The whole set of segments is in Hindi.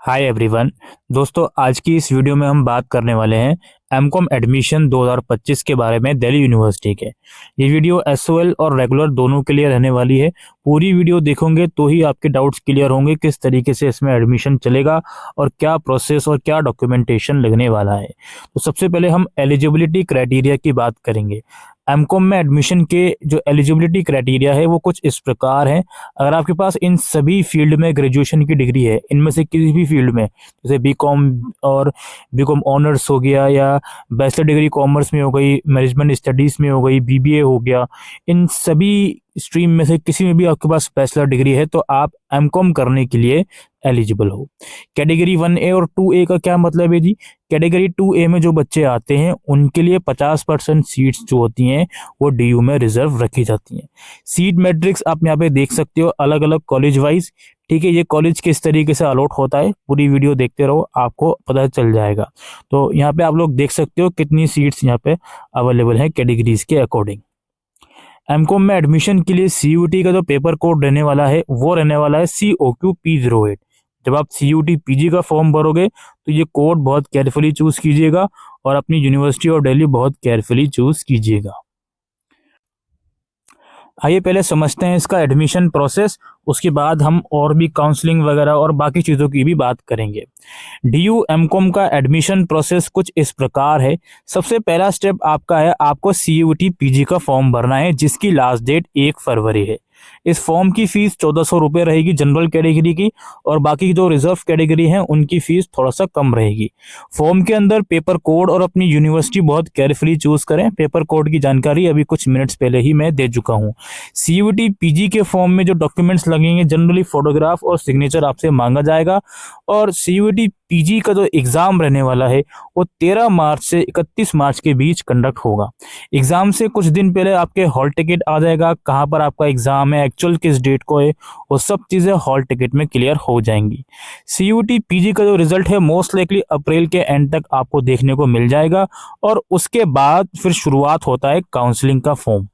Hi everyone. दोस्तों, आज की इस वीडियो में हम बात करने वाले हैं एमकॉम एडमिशन 2025 के बारे में दिल्ली यूनिवर्सिटी के। ये वीडियो एसओएल और रेगुलर दोनों के लिए रहने वाली है। पूरी वीडियो देखोगे तो ही आपके डाउट्स क्लियर होंगे किस तरीके से इसमें एडमिशन चलेगा और क्या प्रोसेस और क्या डॉक्यूमेंटेशन लगने वाला है। तो सबसे पहले हम एलिजिबिलिटी क्राइटेरिया की बात करेंगे। एमकॉम में एडमिशन के जो एलिजिबिलिटी क्राइटेरिया है वो कुछ इस प्रकार है। अगर आपके पास इन सभी फील्ड में ग्रेजुएशन की डिग्री है, इनमें से किसी भी फील्ड में, जैसे बीकॉम और बीकॉम ऑनर्स हो गया, या बैचलर डिग्री कॉमर्स में हो गई, मैनेजमेंट स्टडीज़ में हो गई, बीबीए हो गया, इन सभी स्ट्रीम में से किसी में भी आपके पास बैचलर डिग्री है तो आप एमकॉम करने के लिए एलिजिबल हो। कैटेगरी 1A और 2A का क्या मतलब है जी? कैटेगरी 2A में जो बच्चे आते हैं उनके लिए 50% सीट्स जो होती हैं वो डीयू में रिजर्व रखी जाती हैं। सीट मैट्रिक्स आप यहाँ पे देख सकते हो अलग अलग कॉलेज वाइज। ठीक है, ये कॉलेज किस तरीके से अलॉट होता है पूरी वीडियो देखते रहो, आपको पता चल जाएगा। तो यहाँ पे आप लोग देख सकते हो कितनी सीट्स यहाँ पे अवेलेबल हैं कैटेगरीज के अकॉर्डिंग। एमकॉम में एडमिशन के लिए सीयूटी का जो पेपर कोड रहने वाला है वो रहने वाला है COQ P08। जब आप CUT PG का फॉर्म भरोगे तो ये कोड बहुत केयरफुली चूज कीजिएगा और अपनी यूनिवर्सिटी ऑफ दिल्ली बहुत केयरफुली चूज कीजिएगा। आइए पहले समझते हैं इसका एडमिशन प्रोसेस, उसके बाद हम और भी काउंसलिंग वगैरह और बाकी चीज़ों की भी बात करेंगे। DU एमकॉम का एडमिशन प्रोसेस कुछ इस प्रकार है। सबसे पहला स्टेप आपका है, आपको CUT PG का फॉर्म भरना है जिसकी लास्ट डेट 1 फरवरी है। इस फॉर्म की फीस 1400 रुपये रहेगी जनरल कैटेगरी की, और बाकी जो रिजर्व कैटेगरी हैं उनकी फीस थोड़ा सा कम रहेगी। फॉर्म के अंदर पेपर कोड और अपनी यूनिवर्सिटी बहुत केयरफुली चूज करें। पेपर कोड की जानकारी अभी कुछ मिनट्स पहले ही मैं दे चुका हूँ। CUT PG के फॉर्म में जो डॉक्यूमेंट्स लगेंगे, जनरली फोटोग्राफ और सिग्नेचर आपसे मांगा जाएगा। और CUT PG का जो एग्ज़ाम रहने वाला है वो 13 मार्च से 31 मार्च के बीच कंडक्ट होगा। एग्ज़ाम से कुछ दिन पहले आपके हॉल टिकट आ जाएगा, कहाँ पर आपका एग्ज़ाम है, एक्चुअल किस डेट को है, वो सब चीज़ें हॉल टिकट में क्लियर हो जाएंगी। CUT PG का जो रिजल्ट है मोस्ट लाइकली अप्रैल के एंड तक आपको देखने को मिल जाएगा, और उसके बाद फिर शुरुआत होता है काउंसलिंग का फॉर्म।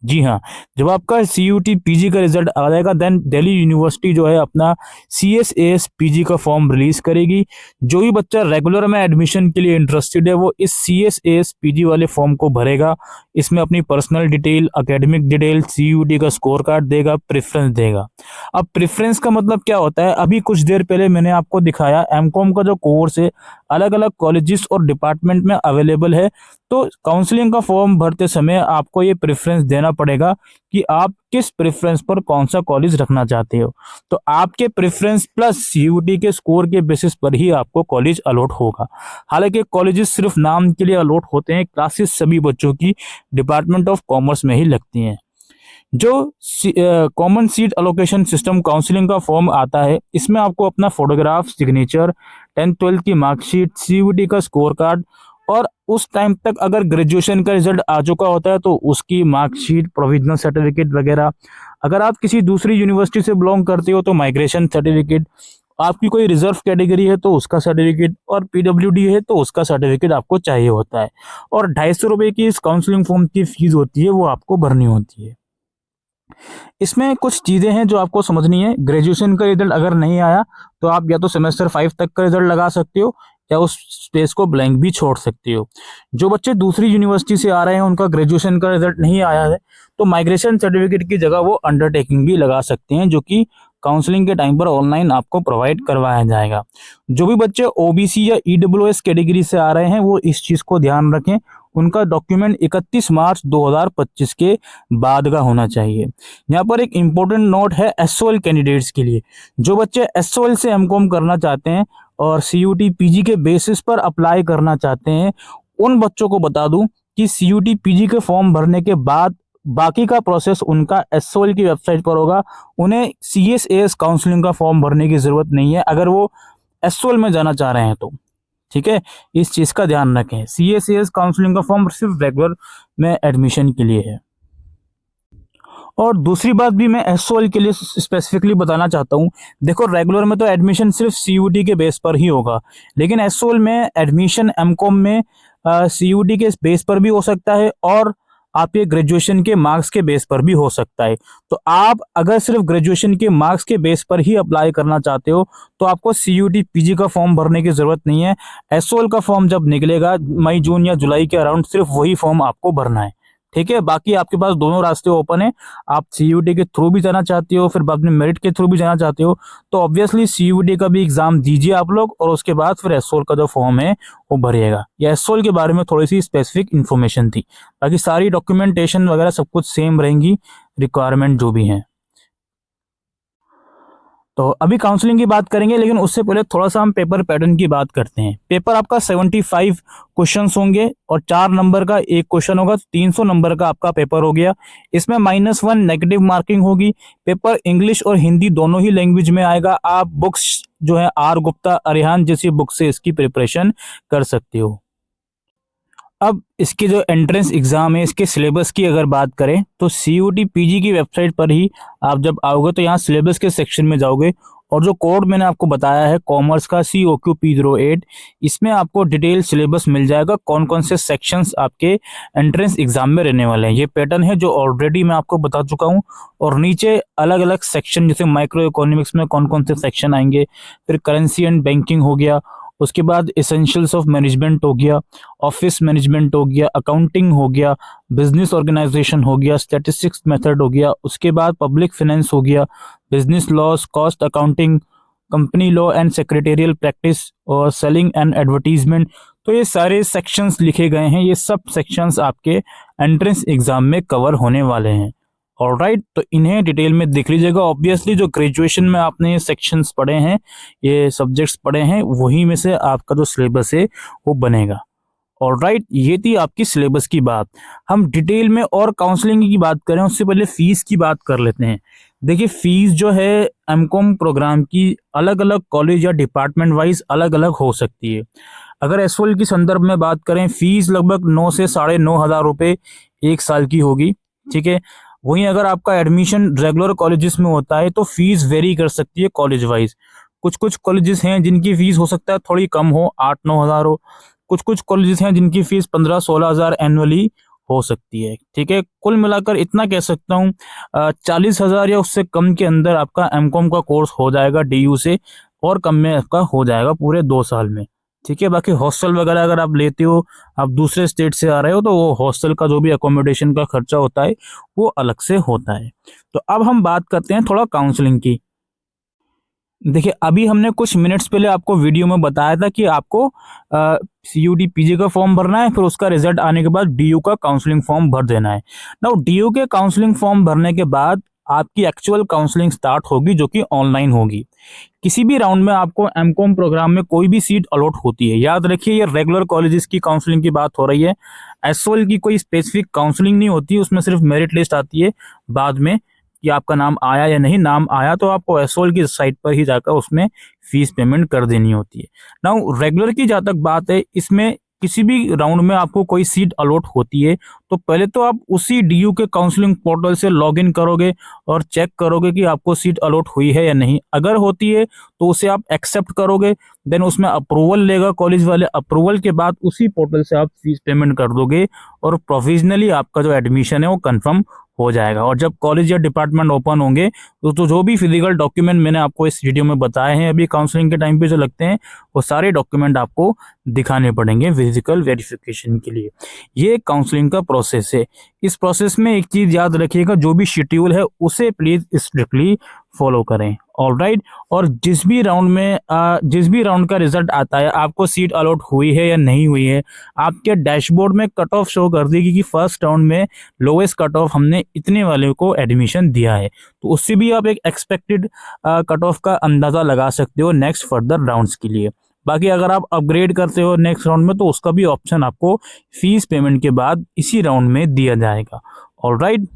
जी हाँ, जब आपका CUT PG का रिजल्ट आ जाएगा देन दिल्ली यूनिवर्सिटी जो है अपना CSAS PG का फॉर्म रिलीज करेगी। जो भी बच्चा रेगुलर में एडमिशन के लिए इंटरेस्टेड है वो इस CSAS PG वाले फॉर्म को भरेगा। इसमें अपनी personal detail, academic detail, CUT का स्कोर कार्ड देगा, प्रेफरेंस देगा। अब प्रेफरेंस का मतलब क्या होता है? अभी कुछ देर पहले मैंने आपको दिखाया एमकॉम का जो कोर्स है अलग अलग कॉलेजेस और डिपार्टमेंट में अवेलेबल है। तो काउंसलिंग का फॉर्म भरते समय आपको ये प्रेफरेंस देना पड़ेगा कि आप किस प्रेफरेंस पर कौन सा कॉलेज रखना चाहते हो। तो आपके प्रेफरेंस प्लस CUT के स्कोर के बेसिस पर ही आपको कॉलेज अलॉट होगा। हालांकि कॉलेजेस सिर्फ नाम के लिए अलॉट होते हैं, क्लासेस सभी बच्चों की डिपार्टमेंट ऑफ कॉमर्स में ही लगती हैं। जो common seat allocation system counselling का फॉर्म आता है, इसमें आपको अपना फोटोग्राफ, सिग्नेचर, 10th-12th की मार्कशीट, CUT का स्कोर कार्ड, और उस टाइम तक अगर ग्रेजुएशन का रिजल्ट आ चुका होता है तो उसकी मार्कशीट, प्रोविजनल सर्टिफिकेट वगैरह। अगर आप किसी दूसरी यूनिवर्सिटी से बिलोंग करते हो तो माइग्रेशन सर्टिफिकेट, आपकी कोई रिजर्व कैटेगरी है तो उसका सर्टिफिकेट, और PWD है तो उसका सर्टिफिकेट आपको चाहिए होता है। और 250 रुपये की इस काउंसलिंग फॉर्म की फीस होती है, वो आपको भरनी होती है। इसमें कुछ चीज़ें हैं जो आपको समझनी है। ग्रेजुएशन का रिजल्ट अगर नहीं आया तो आप या तो सेमेस्टर 5 तक का रिजल्ट लगा सकते हो या उस स्पेस को ब्लैंक भी छोड़ सकते हो। जो बच्चे दूसरी यूनिवर्सिटी से आ रहे हैं उनका ग्रेजुएशन का रिजल्ट नहीं आया है तो माइग्रेशन सर्टिफिकेट की जगह वो अंडरटेकिंग भी लगा सकते हैं, जो कि काउंसलिंग के टाइम पर ऑनलाइन आपको प्रोवाइड करवाया जाएगा। जो भी बच्चे OBC या EWS कैटेगरी से आ रहे हैं वो इस चीज़ को ध्यान रखें, उनका डॉक्यूमेंट 31 मार्च 2025 के बाद का होना चाहिए। यहाँ पर एक इम्पोर्टेंट नोट है SOL कैंडिडेट्स के लिए। जो बच्चे SOL से एमकॉम करना चाहते हैं और CUT PG के बेसिस पर अप्लाई करना चाहते हैं, उन बच्चों को बता दूं कि CUT PG के फॉर्म भरने के बाद बाकी का प्रोसेस उनका SOL की वेबसाइट पर होगा। उन्हें CSAS काउंसलिंग का फॉर्म भरने की ज़रूरत नहीं है अगर वो SOL में जाना चाह रहे हैं तो। ठीक है, इस चीज़ का ध्यान रखें। CSAS काउंसलिंग का फॉर्म सिर्फ रेगुलर में एडमिशन के लिए है। और दूसरी बात भी मैं SOL के लिए स्पेसिफिकली बताना चाहता हूँ। देखो, रेगुलर में तो एडमिशन सिर्फ CUT के बेस पर ही होगा, लेकिन SOL में एडमिशन एमकॉम में CUT के बेस पर भी हो सकता है और आपके ग्रेजुएशन के मार्क्स के बेस पर भी हो सकता है। तो आप अगर सिर्फ ग्रेजुएशन के मार्क्स के बेस पर ही अप्लाई करना चाहते हो तो आपको CUET PG का फॉर्म भरने की जरूरत नहीं है। SOL का फॉर्म जब निकलेगा मई जून या जुलाई के अराउंड, सिर्फ वही फॉर्म आपको भरना है। ठीक है, बाकी आपके पास दोनों रास्ते ओपन है। आप CUET के थ्रू भी जाना चाहते हो, फिर बाद में मेरिट के थ्रू भी जाना चाहते हो, तो ऑब्वियसली CUET का भी एग्जाम दीजिए आप लोग, और उसके बाद फिर SOL का जो फॉर्म है वो भरिएगा। ये SOL के बारे में थोड़ी सी स्पेसिफिक इन्फॉर्मेशन थी, बाकी सारी डॉक्यूमेंटेशन वगैरह सब कुछ सेम रहेंगी, रिक्वायरमेंट जो भी है। तो अभी काउंसलिंग की बात करेंगे, लेकिन उससे पहले थोड़ा सा हम पेपर पैटर्न की बात करते हैं। पेपर आपका 75 क्वेश्चंस होंगे और 4 नंबर का एक क्वेश्चन होगा, 300 नंबर का आपका पेपर हो गया। इसमें -1 नेगेटिव मार्किंग होगी। पेपर इंग्लिश और हिंदी दोनों ही लैंग्वेज में आएगा। आप बुक्स जो है आर गुप्ता, अरिहान जैसी बुक से इसकी प्रिपरेशन कर सकते हो। अब इसके जो एंट्रेंस एग्जाम है, इसके सिलेबस की अगर बात करें तो CUET PG की वेबसाइट पर ही आप जब आओगे तो यहाँ सिलेबस के सेक्शन में जाओगे, और जो कोड मैंने आपको बताया है कॉमर्स का COQP08, इसमें आपको डिटेल सिलेबस मिल जाएगा, कौन कौन से सेक्शंस आपके एंट्रेंस एग्जाम में रहने वाले हैं। ये पैटर्न है जो ऑलरेडी मैं आपको बता चुका हूँ। और नीचे अलग अलग सेक्शन, जैसे माइक्रो इकोनॉमिक्स में कौन कौन से सेक्शन आएंगे, फिर करेंसी एंड बैंकिंग हो गया, उसके बाद एसेंशियल्स ऑफ मैनेजमेंट हो गया, ऑफिस मैनेजमेंट हो गया, अकाउंटिंग हो गया, बिजनेस ऑर्गेनाइजेशन हो गया, स्टैटिस्टिक्स मेथड हो गया, उसके बाद पब्लिक फाइनेंस हो गया, business loss, cost accounting, company law and secretarial practice, और सेलिंग एंड एडवर्टीजमेंट। तो ये सारे सेक्शंस लिखे गए हैं, ये सब सेक्शंस आपके एंट्रेंस एग्जाम में कवर होने वाले हैं। ऑलराइट, तो इन्हें डिटेल में देख लीजिएगा। ऑब्वियसली जो ग्रेजुएशन में आपने ये सेक्शंस पढ़े हैं, ये सब्जेक्ट्स पढ़े हैं, वही में से आपका जो सिलेबस है वो बनेगा। ऑलराइट, ये थी आपकी सिलेबस की बात। हम डिटेल में और काउंसलिंग की बात करें उससे पहले फीस की बात कर लेते हैं। देखिए, फीस जो है MCOM प्रोग्राम की अलग अलग कॉलेज या डिपार्टमेंट वाइज अलग अलग हो सकती है। अगर SOL की संदर्भ में बात करें, फीस लगभग 9 से 9,500 रुपये एक साल की होगी। ठीक है, वहीं अगर आपका एडमिशन रेगुलर कॉलेजेस में होता है तो फीस वेरी कर सकती है कॉलेज वाइज। कुछ कुछ कॉलेजेस हैं जिनकी फीस हो सकता है थोड़ी कम हो, 8-9 हज़ार हो। कुछ कुछ कॉलेजेस हैं जिनकी फीस 15-16 हज़ार एनुअली हो सकती है। ठीक है, कुल मिलाकर इतना कह सकता हूँ 40 हज़ार या उससे कम के अंदर आपका MCOM का कोर्स हो जाएगा DU से, और कम में आपका हो जाएगा पूरे 2 साल में। ठीक है, बाकी हॉस्टल वगैरह अगर आप लेते हो, आप दूसरे स्टेट से आ रहे हो, तो वो हॉस्टल का जो भी अकोमोडेशन का खर्चा होता है वो अलग से होता है। तो अब हम बात करते हैं थोड़ा काउंसलिंग की। देखिए, अभी हमने कुछ मिनट्स पहले आपको वीडियो में बताया था कि आपको CUET PG का फॉर्म भरना है, फिर उसका रिजल्ट आने के बाद DU का काउंसलिंग फॉर्म भर देना है। नाउ DU के काउंसलिंग फॉर्म भरने के बाद आपकी एक्चुअल काउंसलिंग स्टार्ट होगी, जो कि ऑनलाइन होगी। किसी भी राउंड में आपको MCOM प्रोग्राम में कोई भी सीट अलॉट होती है। याद रखिए, ये रेगुलर कॉलेजेस की काउंसलिंग की बात हो रही है। SOL की कोई स्पेसिफिक काउंसलिंग नहीं होती, उसमें सिर्फ मेरिट लिस्ट आती है बाद में कि आपका नाम आया या नहीं। नाम आया तो आपको SOL की साइट पर ही जाकर उसमें फीस पेमेंट कर देनी होती है। नाउ रेगुलर की जहाँ तक बात है, इसमें किसी भी राउंड में आपको कोई सीट अलॉट होती है तो पहले तो आप उसी DU के काउंसलिंग पोर्टल से लॉगिन करोगे और चेक करोगे कि आपको सीट अलॉट हुई है या नहीं। अगर होती है तो उसे आप एक्सेप्ट करोगे, देन उसमें अप्रूवल लेगा कॉलेज वाले। अप्रूवल के बाद उसी पोर्टल से आप फीस पेमेंट कर दोगे और प्रोविजनली आपका जो एडमिशन है वो कंफर्म हो जाएगा। और जब कॉलेज या डिपार्टमेंट ओपन होंगे तो जो भी फिजिकल डॉक्यूमेंट मैंने आपको इस वीडियो में बताए हैं अभी काउंसलिंग के टाइम पे जो लगते हैं, वो सारे डॉक्यूमेंट आपको दिखाने पड़ेंगे फिजिकल वेरिफिकेशन के लिए। ये काउंसलिंग का प्रोसेस है। इस प्रोसेस में एक चीज याद रखिएगा, जो भी शेड्यूल है उसे प्लीज स्ट्रिक्टली फॉलो करें। ऑलराइट, और जिस भी राउंड का रिजल्ट आता है, आपको सीट अलॉट हुई है या नहीं हुई है, आपके डैशबोर्ड में कट ऑफ शो कर देगी कि फर्स्ट राउंड में लोएस्ट कट ऑफ हमने इतने वाले को एडमिशन दिया है। तो उससे भी आप एक एक्सपेक्टेड कट ऑफ का अंदाजा लगा सकते हो नेक्स्ट फर्दर राउंड्स के लिए। बाकी अगर आप अपग्रेड करते हो नेक्स्ट राउंड में तो उसका भी ऑप्शन आपको फीस पेमेंट के बाद इसी राउंड में दिया जाएगा। ऑलराइट,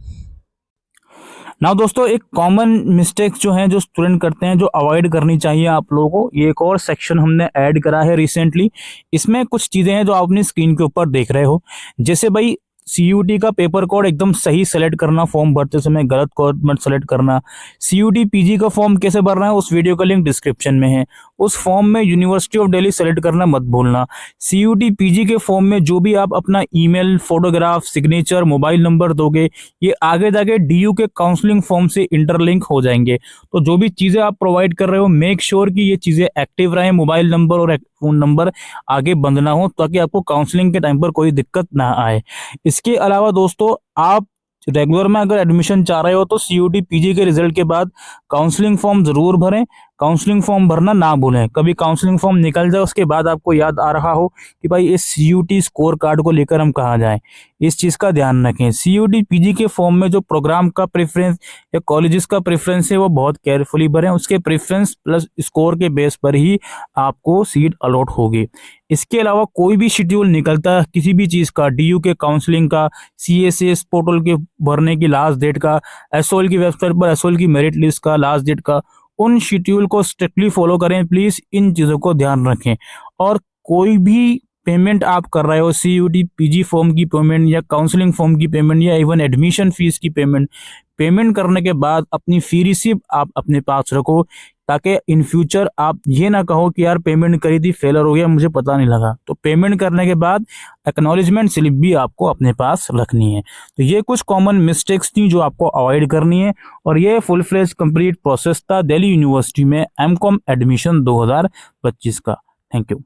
नाउ दोस्तों, एक कॉमन मिस्टेक्स जो हैं जो स्टूडेंट करते हैं, जो अवॉइड करनी चाहिए आप लोगों को, ये एक और सेक्शन हमने ऐड करा है रिसेंटली। इसमें कुछ चीज़ें हैं जो आप अपनी स्क्रीन के ऊपर देख रहे हो। जैसे भाई CUT का पेपर कोड एकदम सही सेलेक्ट करना, फॉर्म भरते समय गलत कोड मत सेलेक्ट करना। CUT PG का फॉर्म कैसे भरना है उस वीडियो का लिंक डिस्क्रिप्शन में है। उस फॉर्म में यूनिवर्सिटी ऑफ दिल्ली सेलेक्ट करना मत भूलना। CUT PG के फॉर्म में जो भी आप अपना email, photograph, signature, mobile number दोगे, ये आगे जाके DU के काउंसलिंग फॉर्म से इंटरलिंक हो जाएंगे। तो जो भी चीजें आप प्रोवाइड कर रहे हो, मेक श्योर कि ये चीजें एक्टिव रहें, मोबाइल नंबर और फोन नंबर आगे बंद ना हो, ताकि आपको काउंसलिंग के टाइम पर कोई दिक्कत ना आए। इसके अलावा दोस्तों, आप रेगुलर में अगर एडमिशन चाह रहे हो तो CUT PG के रिजल्ट के बाद काउंसलिंग फॉर्म जरूर भरें। काउंसलिंग फॉर्म भरना ना भूलें। कभी काउंसलिंग फॉर्म निकल जाए, उसके बाद आपको याद आ रहा हो कि भाई इस CUT स्कोर कार्ड को लेकर हम कहाँ जाएं, इस चीज का ध्यान रखें। CUT PG के फॉर्म में जो प्रोग्राम का प्रेफरेंस या कॉलेजेस का प्रेफरेंस है वो बहुत केयरफुली भरें। उसके प्रेफरेंस प्लस स्कोर के बेस पर ही आपको सीट अलॉट होगी। इसके अलावा कोई भी शेड्यूल निकलता है किसी भी चीज का, DU के काउंसलिंग का, CSS पोर्टल के भरने की लास्ट डेट का, SOL की वेबसाइट पर SOL की मेरिट लिस्ट का लास्ट डेट का, उन शेड्यूल को स्ट्रिक्टली फॉलो करें। प्लीज इन चीजों को ध्यान रखें। और कोई भी पेमेंट आप कर रहे हो, CUT PG फॉर्म की पेमेंट या काउंसलिंग फॉर्म की पेमेंट या इवन एडमिशन फीस की पेमेंट करने के बाद अपनी फी रिसीप्ट आप अपने पास रखो, ताकि इन फ्यूचर आप ये ना कहो कि यार पेमेंट करी थी, फेलर हो गया, मुझे पता नहीं लगा। तो पेमेंट करने के बाद एक्नॉलेजमेंट स्लिप भी आपको अपने पास रखनी है। तो ये कुछ कॉमन मिस्टेक्स थी जो आपको अवॉइड करनी है, और ये फुल फ्लेज कंप्लीट प्रोसेस था दिल्ली यूनिवर्सिटी में MCOM एडमिशन 2025 का। Thank you.